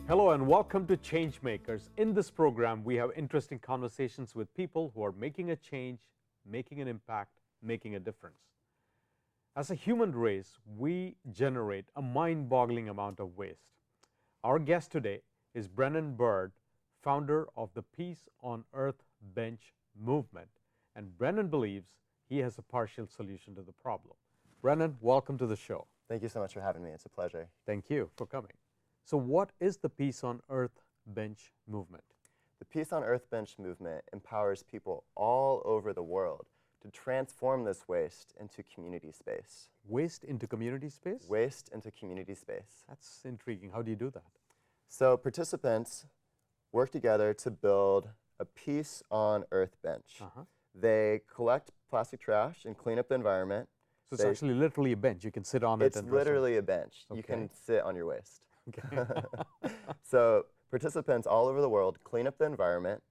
Hello and welcome to Changemakers. In this program, we have interesting conversations with people who are making a change, making an impact, making a difference. As a human race, we generate a mind-boggling amount of waste. Our guest today is Brennan, founder of the Peace on Earth Bench movement. And Brennan believes he has a partial solution to the problem. Brennan, welcome to the show. Thank you so much for having me. It's a pleasure. Thank you for coming. So what is the Peace on Earth Bench movement? The Peace on Earth Bench movement empowers people all over the world to transform this waste into community space. Waste into community space? Waste into community space. That's intriguing. How do you do that? So participants work together to build a Peace on Earth bench. They collect plastic trash and clean up the environment. So it's actually literally a bench. You can sit on it. It's literally a bench. Okay. You can sit on your waste. Okay. So participants all over the world clean up the environment.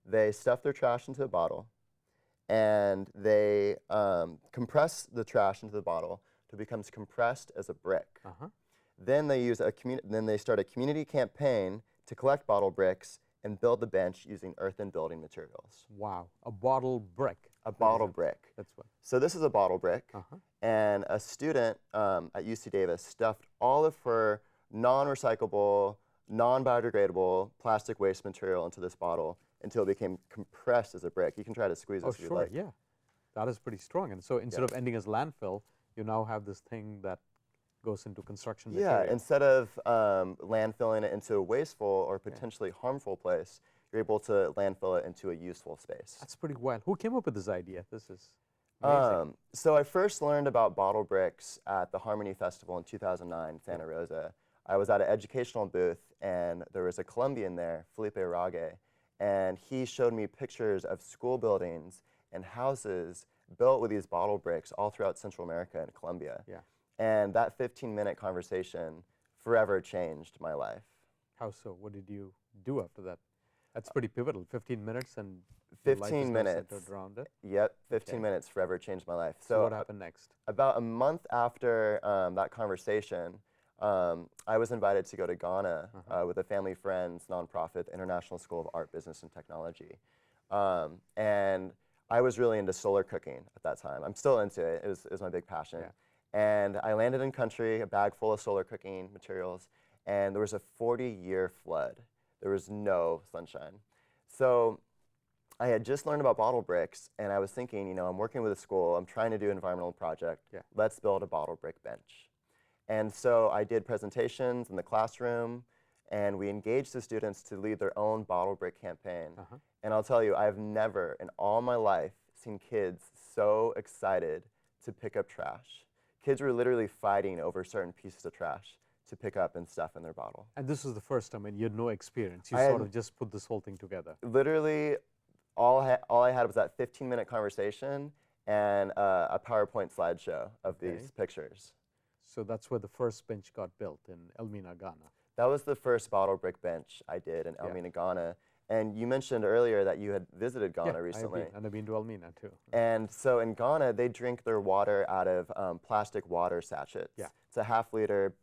They stuff their trash into a bottle, and they compress the trash into the bottle till it becomes compressed as a brick. Then they use then they start a community campaign to collect bottle bricks and build the bench using earthen building materials. Wow, a bottle brick. A bottle brick. That's what. So this is a bottle brick, and a student at UC Davis stuffed all of her non-recyclable, non-biodegradable plastic waste material into this bottle until it became compressed as a brick. You can try to squeeze this if you like. Yeah. That is pretty strong. And so instead of ending as landfill, you now have this thing that goes into construction material. Yeah, instead of landfilling it into a wasteful or potentially harmful place, you're able to landfill it into a useful space. That's pretty wild. Who came up with this idea? This is amazing. So I first learned about bottle bricks at the Harmony Festival in 2009 in Santa Rosa. I was at an educational booth, and there was a Colombian there, Felipe Rage, and he showed me pictures of school buildings and houses built with these bottle bricks all throughout Central America and Colombia. Yeah. And that 15-minute conversation forever changed my life. How so? What did you do after that? That's pretty pivotal. 15 minutes and 15 minutes. Centered around it. Yep, 15 minutes forever changed my life. So what happened next? About a month after that conversation, I was invited to go to Ghana with a family friend's nonprofit, the International School of Art, Business, and Technology. And I was really into solar cooking at that time. I'm still into it. It was my big passion. Yeah. And I landed in country, a bag full of solar cooking materials, and there was a 40-year flood. There was no sunshine. So I had just learned about bottle bricks, and I was thinking, you know, I'm working with a school, I'm trying to do an environmental project, let's build a bottle brick bench. And so I did presentations in the classroom, and we engaged the students to lead their own bottle brick campaign. And I'll tell you, I've never in all my life seen kids so excited to pick up trash. Kids were literally fighting over certain pieces of trash to pick up and stuff in their bottle. And this was the first time, and you had no experience. You sort of just put this whole thing together. Literally, all I had was that 15-minute conversation and a PowerPoint slideshow of these pictures. So that's where the first bench got built, in Elmina, Ghana. That was the first bottle brick bench I did in Elmina, Ghana. And you mentioned earlier that you had visited Ghana recently. And I've been to Elmina too. And so in Ghana, they drink their water out of plastic water sachets. It's a half-liter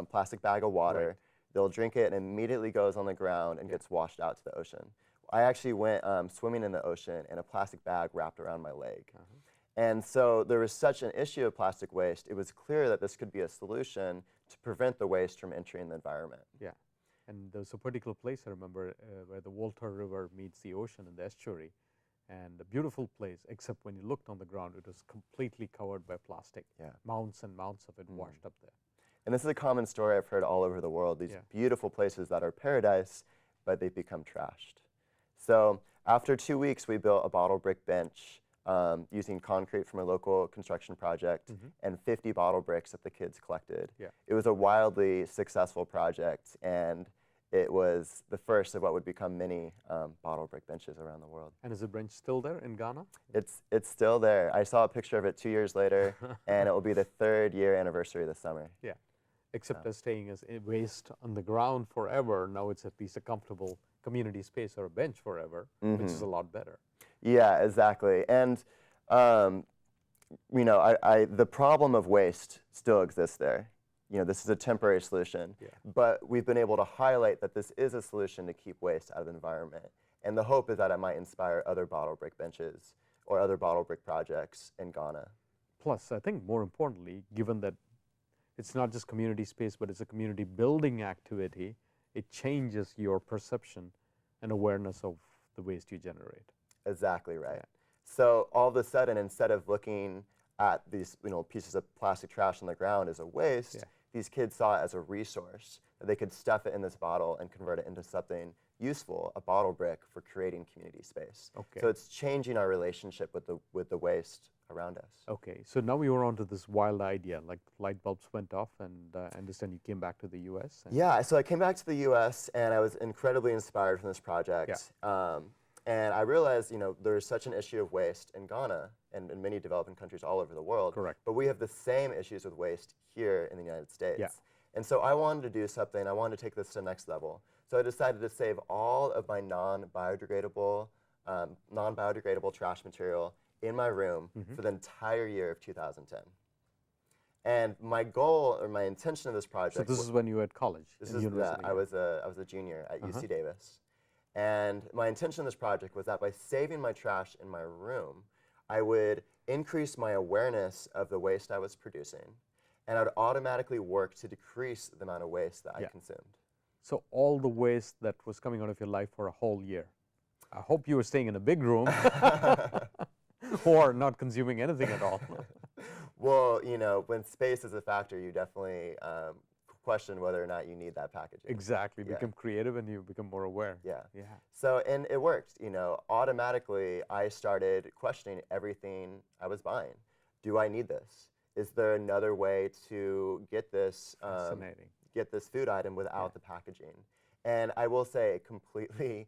plastic bag of water. They'll drink it and it immediately goes on the ground and gets washed out to the ocean. I actually went swimming in the ocean in a plastic bag wrapped around my leg. And so there was such an issue of plastic waste, it was clear that this could be a solution to prevent the waste from entering the environment. Yeah. And there's a particular place, I remember, where the Walter River meets the ocean in the estuary. And a beautiful place, except when you looked on the ground, it was completely covered by plastic. Mounts and mounts of it washed up there. And this is a common story I've heard all over the world, these beautiful places that are paradise, but they've become trashed. So after 2 weeks, we built a bottle brick bench using concrete from a local construction project and 50 bottle bricks that the kids collected. It was a wildly successful project, and it was the first of what would become many bottle brick benches around the world. And is the bench still there in Ghana? It's still there. I saw a picture of it 2 years later, and it will be the 3rd year anniversary this summer. Yeah, except as staying as waste on the ground forever, now it's at least a comfortable community space or a bench forever, which is a lot better. Yeah, exactly. And you know, the problem of waste still exists there. this is a temporary solution. Yeah. But we've been able to highlight that this is a solution to keep waste out of the environment. And the hope is that it might inspire other bottle brick benches or other bottle brick projects in Ghana. Plus, I think more importantly, given that it's not just community space, but it's a community building activity, it changes your perception and awareness of the waste you generate. Exactly right. Yeah. So all of a sudden, instead of looking at these pieces of plastic trash on the ground as a waste, Yeah. these kids saw it as a resource that they could stuff it in this bottle and convert it into something useful, a bottle brick for creating community space. Okay. So it's changing our relationship with the waste around us. Okay, so now we were on to this wild idea, like light bulbs went off, and I understand you came back to the U.S. Yeah, so I came back to the U.S. and I was incredibly inspired from this project. And I realized, there's such an issue of waste in Ghana and in many developing countries all over the world. Correct. But we have the same issues with waste here in the United States. Yeah. And so I wanted to do something. I wanted to take this to the next level. So I decided to save all of my non-biodegradable trash material in my room for the entire year of 2010. And my goal or my intention of this project. So this is when you were at college. I was a junior at UC Davis. And my intention of this project was that by saving my trash in my room, I would increase my awareness of the waste I was producing, and I would automatically work to decrease the amount of waste that I consumed. So all the waste that was coming out of your life for a whole year. I hope you were staying in a big room or not consuming anything at all. Well, when space is a factor, you definitely question whether or not you need that packaging. Exactly. Become creative and you become more aware. Yeah. Yeah. So, and it worked. Automatically, I started questioning everything I was buying. Do I need this? Is there another way to get this food item without the packaging? And I will say it completely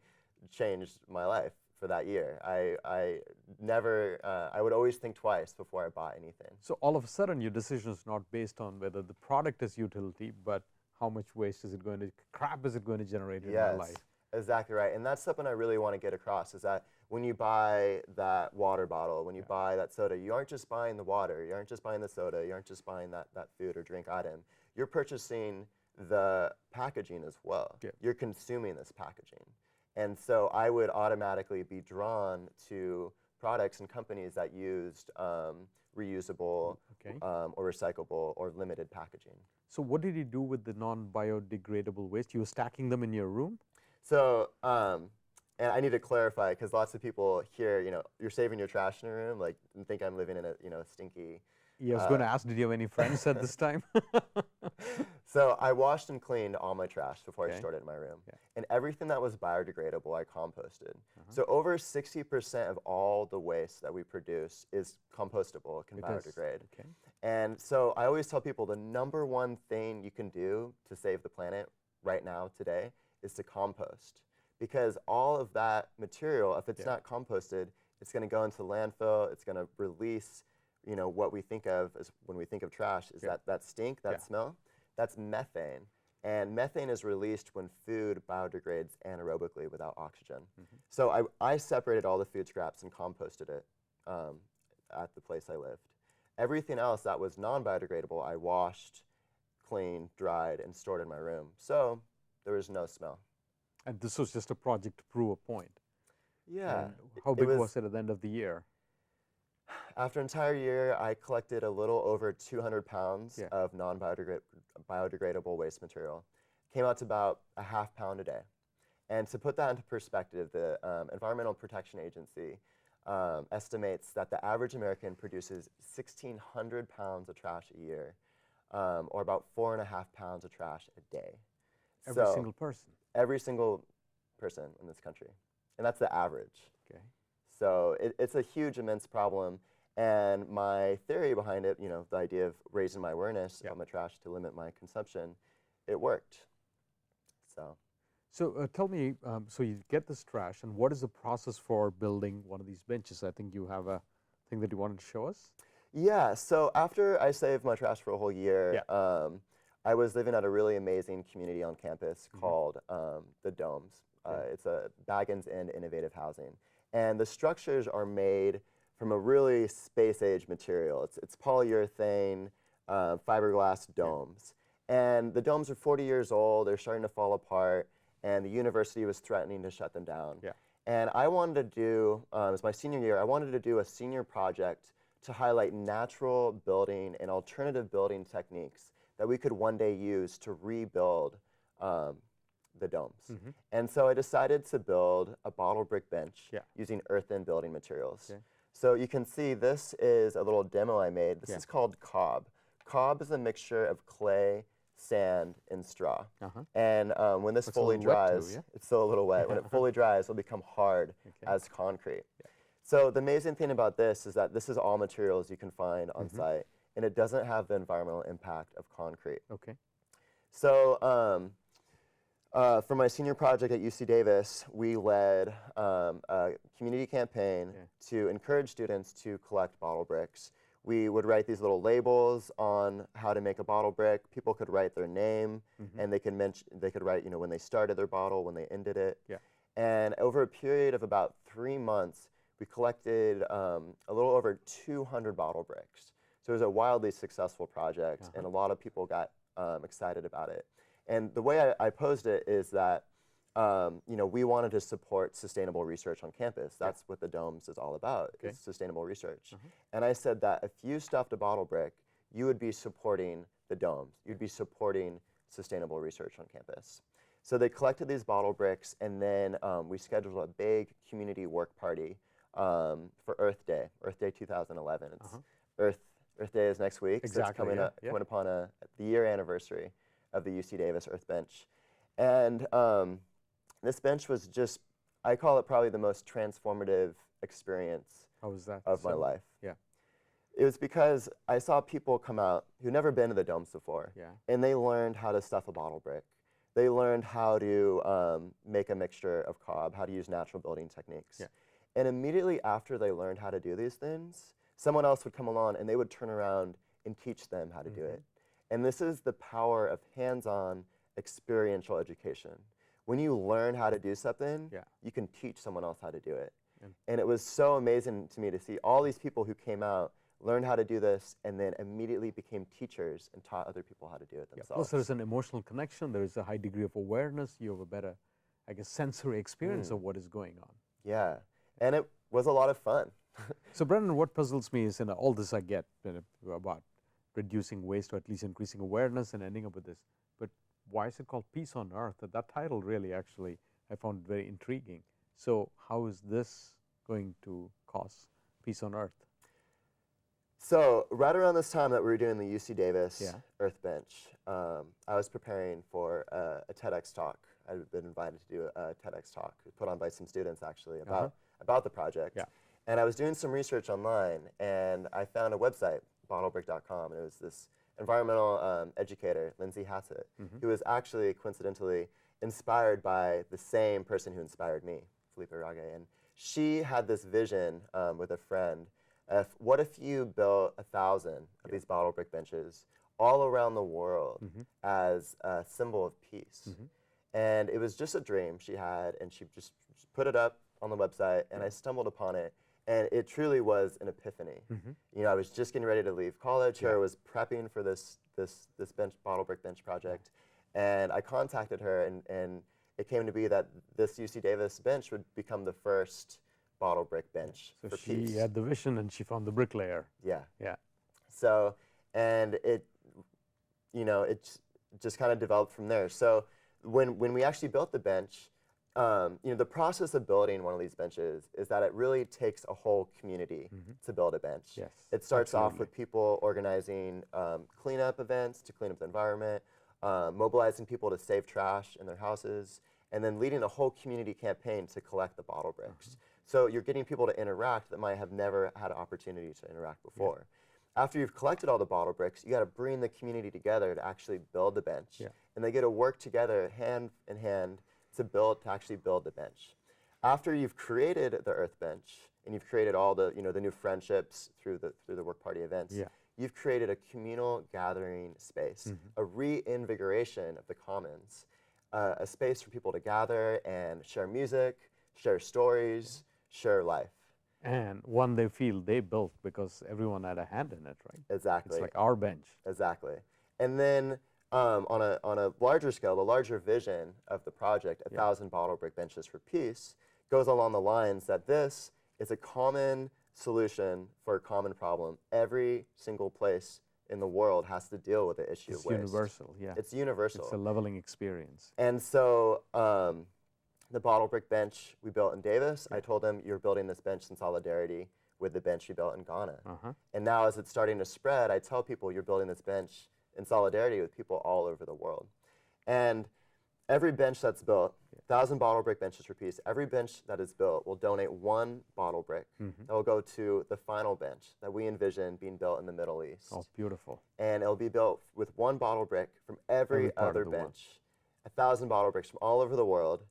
changed my life for that year. I would always think twice before I bought anything. So all of a sudden your decision is not based on whether the product is utility, but how much waste is it going to, crap is it going to generate in my life? Exactly right. And that's something I really want to get across, is that when you buy that water bottle, when you buy that soda, you aren't just buying the water, you aren't just buying the soda, you aren't just buying that food or drink item. You're purchasing the packaging as well. Yeah. You're consuming this packaging. And so I would automatically be drawn to products and companies that used reusable or recyclable or limited packaging. So what did you do with the non-biodegradable waste? You were stacking them in your room? So, and I need to clarify, because lots of people here, you're saving your trash in your room, like, and think I'm living in a stinky. Yeah, I was going to ask, did you have any friends at this time? So I washed and cleaned all my trash before I stored it in my room. Yeah. And everything that was biodegradable, I composted. So over 60% of all the waste that we produce is compostable, it can biodegrade. Okay. And so I always tell people the number one thing you can do to save the planet right now, today, is to compost. Because all of that material, if it's not composted, it's going to go into landfill, it's going to release what we think of as when we think of trash is that stink, that smell. That's methane. And methane is released when food biodegrades anaerobically without oxygen. So I separated all the food scraps and composted it at the place I lived. Everything else that was non-biodegradable, I washed, cleaned, dried, and stored in my room. So there was no smell. And this was just a project to prove a point. Yeah. And how big was it at the end of the year? After an entire year, I collected a little over 200 pounds of non-biodegradable waste material. Came out to about a half pound a day. And to put that into perspective, the Environmental Protection Agency estimates that the average American produces 1,600 pounds of trash a year, or about 4.5 pounds of trash a day. Every single person? Every single person in this country. And that's the average. Okay. So it's a huge, immense problem. And my theory behind it, the idea of raising my awareness of my trash to limit my consumption, it worked. So tell me, so you get this trash, and what is the process for building one of these benches? I think you have a thing that you wanted to show us? Yeah, so after I saved my trash for a whole year, I was living at a really amazing community on campus called the Domes. It's a Baggins Inn Innovative Housing. And the structures are made from a really space-age material. It's polyurethane, fiberglass domes. And the domes are 40 years old, they're starting to fall apart, and the university was threatening to shut them down. Yeah. And I wanted to do, it was my senior year, I wanted to do a senior project to highlight natural building and alternative building techniques that we could one day use to rebuild the domes. And so I decided to build a bottle brick bench using earthen building materials. So you can see this is a little demo I made. This is called cob. Cob is a mixture of clay, sand, and straw. And when this fully dries, it's still a little wet. When it fully dries, it'll become hard as concrete. So the amazing thing about this is that this is all materials you can find on site, and it doesn't have the environmental impact of concrete. So for my senior project at UC Davis, we led a community campaign to encourage students to collect bottle bricks. We would write these little labels on how to make a bottle brick. People could write their name, and they could write, you know, when they started their bottle, when they ended it. And over a period of about 3 months, we collected a little over 200 bottle bricks. So it was a wildly successful project, and a lot of people got excited about it. And the way I posed it is that you know, we wanted to support sustainable research on campus. That's what the Domes is all about, is sustainable research. And I said that if you stuffed a bottle brick, you would be supporting the Domes. You'd be supporting sustainable research on campus. So they collected these bottle bricks, and then we scheduled a big community work party for Earth Day 2011. It's Earth Day is next week, so it's coming upon the year anniversary of the UC Davis Earth Bench. And this bench was just, I call it probably the most transformative experience of my life. It was because I saw people come out who'd never been to the Domes before, and they learned how to stuff a bottle brick. They learned how to make a mixture of cob, how to use natural building techniques. And immediately after they learned how to do these things, someone else would come along and they would turn around and teach them how to do it. And this is the power of hands-on experiential education. When you learn how to do something, you can teach someone else how to do it. And it was so amazing to me to see all these people who came out, learned how to do this, and then immediately became teachers and taught other people how to do it themselves. Plus there's an emotional connection, there is a high degree of awareness, you have a better, I guess, sensory experience of what is going on. Yeah, and it was a lot of fun. So Brennan, what puzzles me is, all this I get about reducing waste or at least increasing awareness and ending up with this, but why is it called Peace on Earth? That title really actually I found very intriguing. So how is this going to cause peace on Earth? So right around this time that we were doing the UC Davis Earth Bench, I was preparing for a TEDx talk. I'd been invited to do a TEDx talk put on by some students actually about the project. And I was doing some research online, and I found a website, bottlebrick.com, and it was this environmental educator, Lindsay Hassett, who was actually coincidentally inspired by the same person who inspired me, Felipe Rage. And she had this vision with a friend of what if you built 1,000 of these bottle brick benches all around the world as a symbol of peace. And it was just a dream she had, and she just put it up on the website, and I stumbled upon it. And it truly was an epiphany. You know, I was just getting ready to leave college, or I was prepping for this bottle brick bench project, and I contacted her, and it came to be that this UC Davis bench would become the first bottle brick bench for peace. She had the vision, and she found the bricklayer. So, and it, you know, it just kind of developed from there. So when we actually built the bench, you know, the process of building one of these benches is that it really takes a whole community to build a bench. It starts off with people organizing cleanup events to clean up the environment, mobilizing people to save trash in their houses, and then leading a whole community campaign to collect the bottle bricks. So you're getting people to interact that might have never had an opportunity to interact before. After you've collected all the bottle bricks, you got to bring the community together to actually build the bench. And they get to work together hand in hand to actually build the bench. After you've created the Earth Bench, and you've created all the, you know, the new friendships through the work party events, you've created a communal gathering space, a reinvigoration of the commons, a space for people to gather and share music, share stories, share life. And one they feel they built because everyone had a hand in it, right? Exactly. It's like our bench. Exactly. And then on a larger scale, the larger vision of the project, 1,000 bottle brick benches for peace, goes along the lines that this is a common solution for a common problem. Every single place in the world has to deal with the issue of waste. It's universal, yeah. It's universal. It's a leveling experience. And so the bottle brick bench we built in Davis, I told them you're building this bench in solidarity with the bench we built in Ghana. And now as it's starting to spread, I tell people you're building this bench in solidarity with people all over the world. And every bench that's built, 1,000 bottle brick benches for peace, every bench that is built will donate 1 bottle brick that will go to the final bench that we envision being built in the Middle East. Oh, beautiful. And it'll be built with 1 bottle brick from every other bench, 1,000 bottle bricks from all over the world,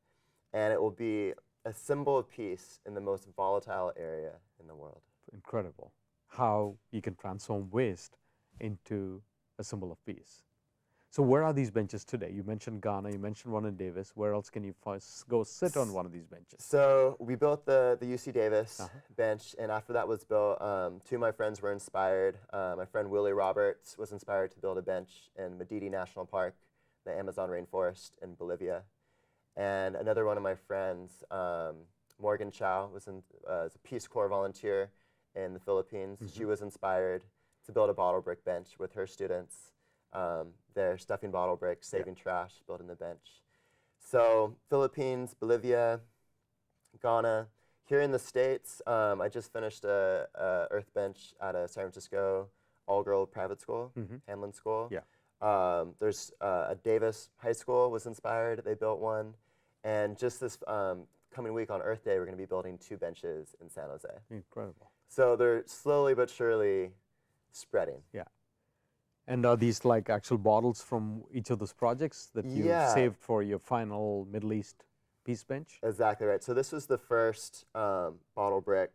and it will be a symbol of peace in the most volatile area in the world. Incredible. How you can transform waste into a symbol of peace. So where are these benches today? You mentioned Ghana, you mentioned one in Davis. Where else can you go sit on one of these benches? So we built the UC Davis bench, and after that was built, 2 of my friends were inspired. My friend Willie Roberts was inspired to build a bench in Madidi National Park, the Amazon rainforest in Bolivia. And another one of my friends, Morgan Chow, was a Peace Corps volunteer in the Philippines. She was inspired to build a bottle brick bench with her students. They're stuffing bottle bricks, saving trash, building the bench. So Philippines, Bolivia, Ghana. Here in the States, I just finished a earth bench at a San Francisco all-girl private school, Hamlin School. There's a Davis High School was inspired. They built one. And just this coming week on Earth Day, we're going to be building 2 benches in San Jose. Incredible. So they're slowly but surely spreading. Yeah. And are these like actual bottles from each of those projects that you saved for your final Middle East peace bench? Exactly right. So this was the first bottle brick.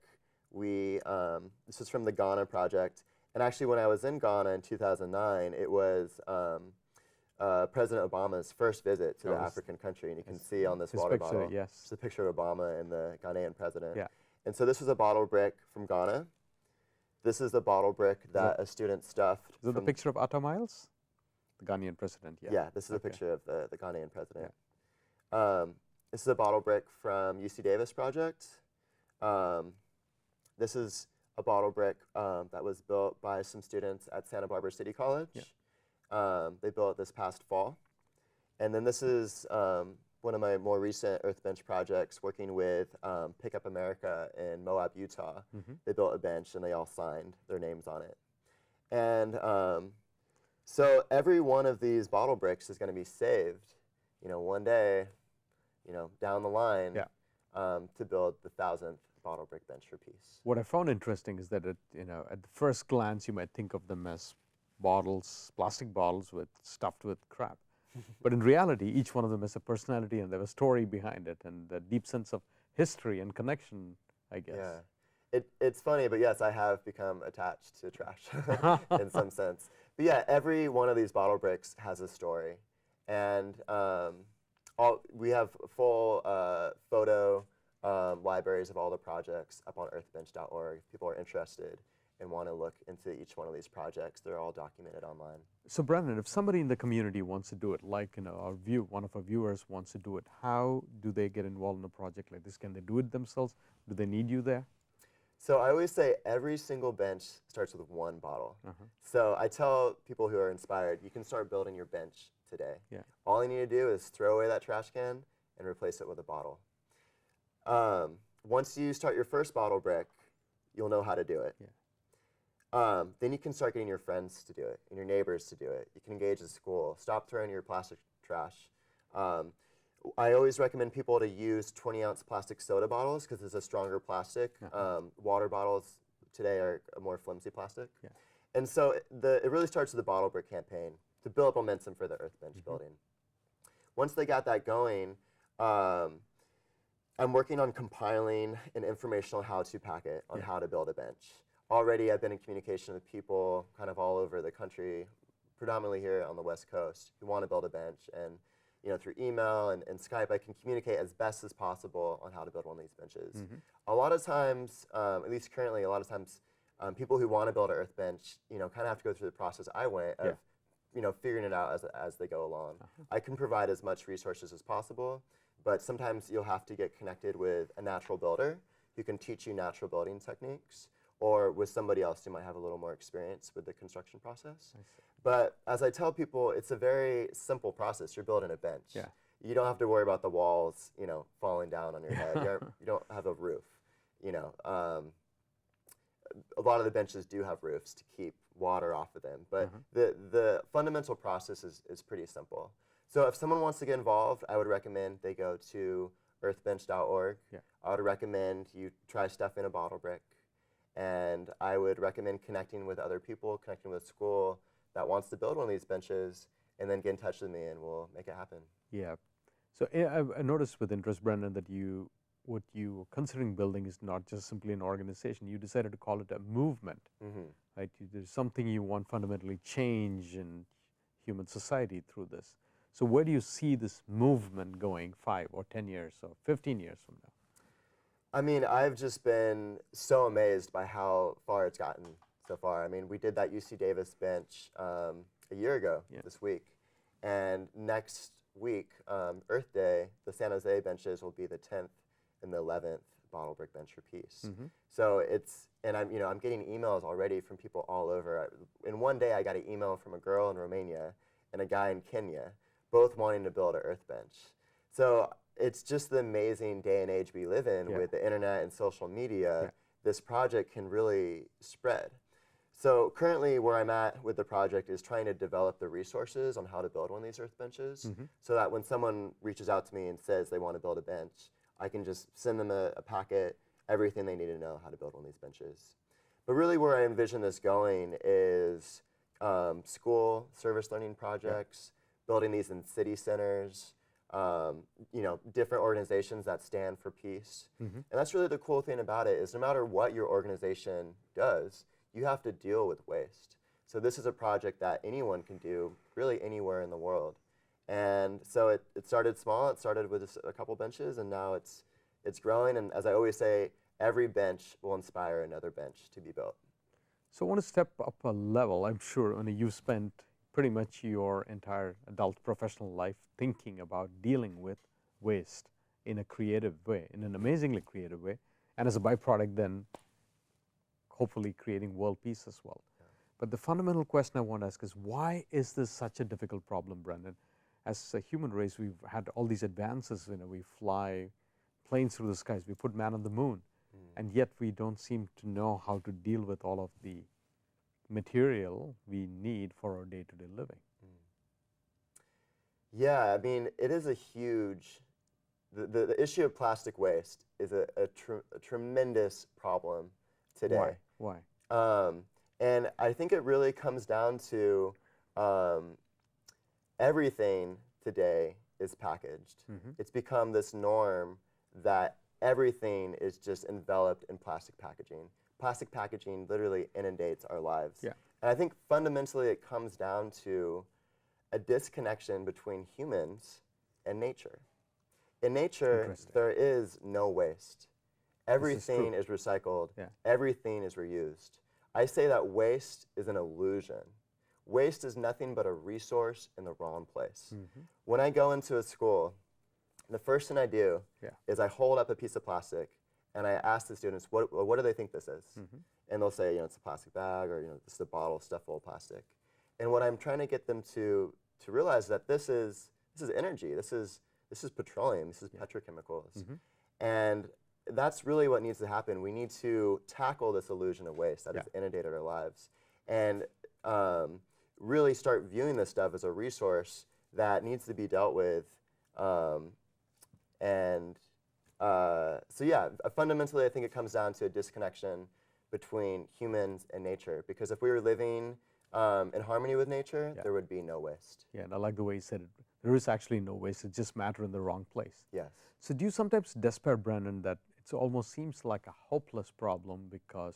This was from the Ghana project. And actually, when I was in Ghana in 2009, it was President Obama's first visit to the African country. And you can see on this water bottle, it's a picture of Obama and the Ghanaian president. And so this was a bottle brick from Ghana. This is the bottle brick that a student stuffed. Is it the picture of Atta Miles? The Ghanaian president, Yeah, this is a picture of the Ghanaian president. This is a bottle brick from UC Davis project. This is a bottle brick that was built by some students at Santa Barbara City College. They built it this past fall. And then this is one of my more recent Earth Bench projects working with Pick Up America in Moab, Utah. They built a bench and they all signed their names on it. And so every one of these bottle bricks is going to be saved, one day, down the line to build the 1,000th bottle brick bench for peace. What I found interesting is that at the first glance you might think of them as bottles, plastic bottles stuffed with crap. But in reality, each one of them has a personality and they have a story behind it and a deep sense of history and connection, I guess. Yeah. It's funny, but yes, I have become attached to trash in some sense. But yeah, every one of these bottle bricks has a story. And we have full photo libraries of all the projects up on earthbench.org. If people are interested and want to look into each one of these projects, they're all documented online. So Brennan, if somebody in the community wants to do it, like one of our viewers wants to do it, how do they get involved in a project like this? Can they do it themselves? Do they need you there? So I always say every single bench starts with 1 bottle. So I tell people who are inspired, you can start building your bench today. All you need to do is throw away that trash can and replace it with a bottle. Once you start your first bottle brick, you'll know how to do it. Then you can start getting your friends to do it and your neighbors to do it. You can engage the school. Stop throwing your plastic trash. I always recommend people to use 20-ounce plastic soda bottles because it's a stronger plastic. Water bottles today are a more flimsy plastic. And so it really starts with the bottle brick campaign to build up momentum for the Earth Bench building. Once they got that going, I'm working on compiling an informational how-to packet on how to build a bench. Already I've been in communication with people kind of all over the country, predominantly here on the West Coast, who want to build a bench. And through email and Skype, I can communicate as best as possible on how to build one of these benches. A lot of times, at least currently, people who want to build an Earth Bench, kind of have to go through the process I went of figuring it out as they go along. I can provide as much resources as possible, but sometimes you'll have to get connected with a natural builder who can teach you natural building techniques, or with somebody else who might have a little more experience with the construction process. But as I tell people, it's a very simple process. You're building a bench. Yeah. You don't have to worry about the walls, falling down on your head. You don't have a roof. A lot of the benches do have roofs to keep water off of them, but the fundamental process is pretty simple. So if someone wants to get involved, I would recommend they go to earthbench.org. Yeah. I would recommend you try stuffing a bottle brick, and I would recommend connecting with other people, connecting with a school that wants to build one of these benches, and then get in touch with me and we'll make it happen. Yeah. So I noticed with interest, Brennan, that what you are considering building is not just simply an organization. You decided to call it a movement, right? There's something you want fundamentally change in human society through this. So where do you see this movement going 5 or 10 years or 15 years from now? I mean, I've just been so amazed by how far it's gotten so far. I mean, we did that UC Davis bench a year ago this week. And next week, Earth Day, the San Jose benches will be the 10th and the 11th bottle brick bench for peace. So I'm getting emails already from people all over. In one day, I got an email from a girl in Romania and a guy in Kenya, both wanting to build an earth bench. So it's just the amazing day and age we live in with the internet and social media. This project can really spread. So currently where I'm at with the project is trying to develop the resources on how to build one of these earth benches so that when someone reaches out to me and says they want to build a bench, I can just send them a packet, everything they need to know how to build one of these benches. But really where I envision this going is school service learning projects, building these in city centers, different organizations that stand for peace. And that's really the cool thing about it is no matter what your organization does, you have to deal with waste. So this is a project that anyone can do really anywhere in the world. And so it started small. It started with a couple benches, and now it's growing. And as I always say, every bench will inspire another bench to be built. So I want to step up a level. I'm sure you've spent pretty much your entire adult professional life thinking about dealing with waste in a creative way, in an amazingly creative way, and as a byproduct then hopefully creating world peace as well. But the fundamental question I want to ask is, why is this such a difficult problem, Brendan? As a human race, we've had all these advances. We fly planes through the skies, we put man on the moon, and yet we don't seem to know how to deal with all of the material we need for our day-to-day living. Yeah, I mean, it is a huge, the issue of plastic waste is a tremendous problem today. Why? And I think it really comes down to everything today is packaged. It's become this norm that everything is just enveloped in plastic packaging. Plastic packaging literally inundates our lives. Yeah. And I think fundamentally it comes down to a disconnection between humans and nature. In nature, there is no waste. Everything is recycled. Everything is reused. I say that waste is an illusion. Waste is nothing but a resource in the wrong place. When I go into a school, the first thing I do is I hold up a piece of plastic and I ask the students, what do they think this is? And they'll say, it's a plastic bag, or this is a bottle stuffed full of plastic. And what I'm trying to get them to realize that this is energy. This is petroleum. This is petrochemicals. And that's really what needs to happen. We need to tackle this illusion of waste that has inundated our lives, and really start viewing this stuff as a resource that needs to be dealt with. So yeah, fundamentally, I think it comes down to a disconnection between humans and nature. Because if we were living in harmony with nature, there would be no waste. Yeah, and I like the way you said it. There is actually no waste. It's just matter in the wrong place. Yes. So do you sometimes despair, Brennan, that it almost seems like a hopeless problem, because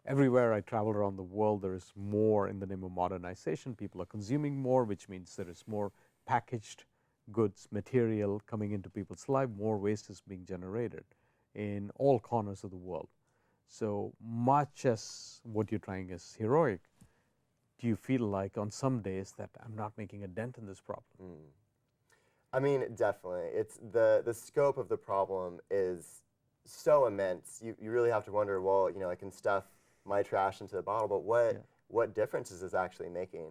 everywhere I travel around the world, there is more in the name of modernization. People are consuming more, which means there is more packaged goods, material coming into people's life, more waste is being generated in all corners of the world. So much as what you're trying is heroic, do you feel like on some days that I'm not making a dent in this problem? I mean, definitely. It's the scope of the problem is so immense. You really have to wonder, well, I can stuff my trash into a bottle, but what difference is this actually making?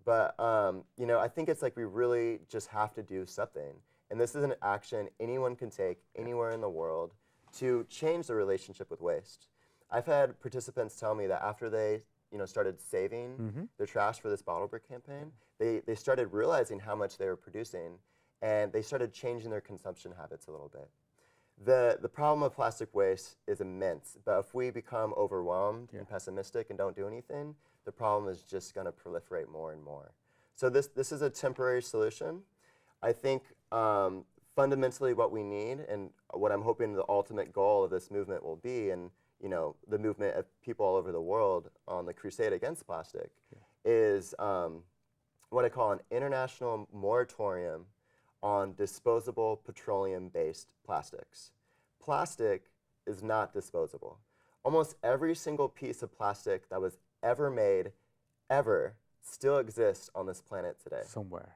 But I think it's like we really just have to do something. And this is an action anyone can take anywhere in the world to change the relationship with waste. I've had participants tell me that after they started saving their trash for this bottle brick campaign, they started realizing how much they were producing, and they started changing their consumption habits a little bit. The problem of plastic waste is immense, but if we become overwhelmed and pessimistic and don't do anything, the problem is just going to proliferate more and more. So this is a temporary solution. I think fundamentally what we need, and what I'm hoping the ultimate goal of this movement will be, and the movement of people all over the world on the crusade against plastic, is what I call an international moratorium on disposable petroleum-based plastics. Plastic is not disposable. Almost every single piece of plastic that was ever made, ever, still exists on this planet today. Somewhere.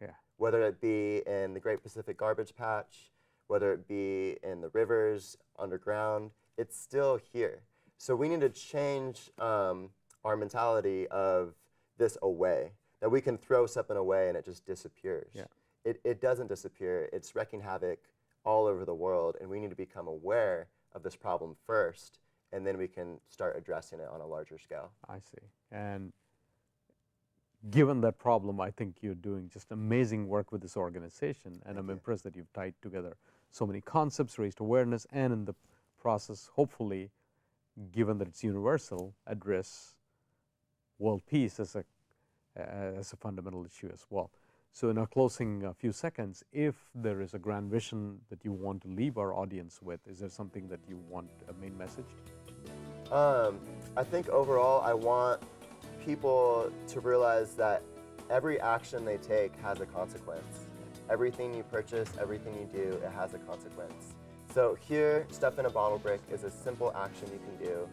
Yeah. Whether it be in the Great Pacific Garbage Patch, whether it be in the rivers, underground, it's still here. So we need to change our mentality of this away, that we can throw something away and it just disappears. Yeah. It doesn't disappear. It's wreaking havoc all over the world, and we need to become aware of this problem first, and then we can start addressing it on a larger scale. I see. And given that problem, I think you're doing just amazing work with this organization, and I'm impressed that you've tied together so many concepts, raised awareness, and in the process, hopefully, given that it's universal, address world peace as a fundamental issue as well. So in our closing few seconds, if there is a grand vision that you want to leave our audience with, is there something that you want a main message? I think overall I want people to realize that every action they take has a consequence. Everything you purchase, everything you do, it has a consequence. So here, stuff in a bottle brick is a simple action you can do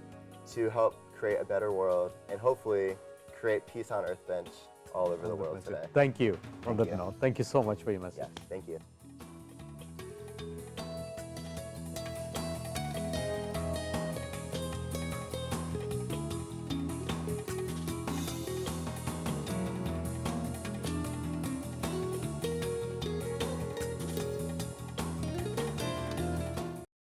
to help create a better world and hopefully create peace on Earth Bench all over the world today. Thank you. On that note, thank you so much for your message. Yeah, thank you.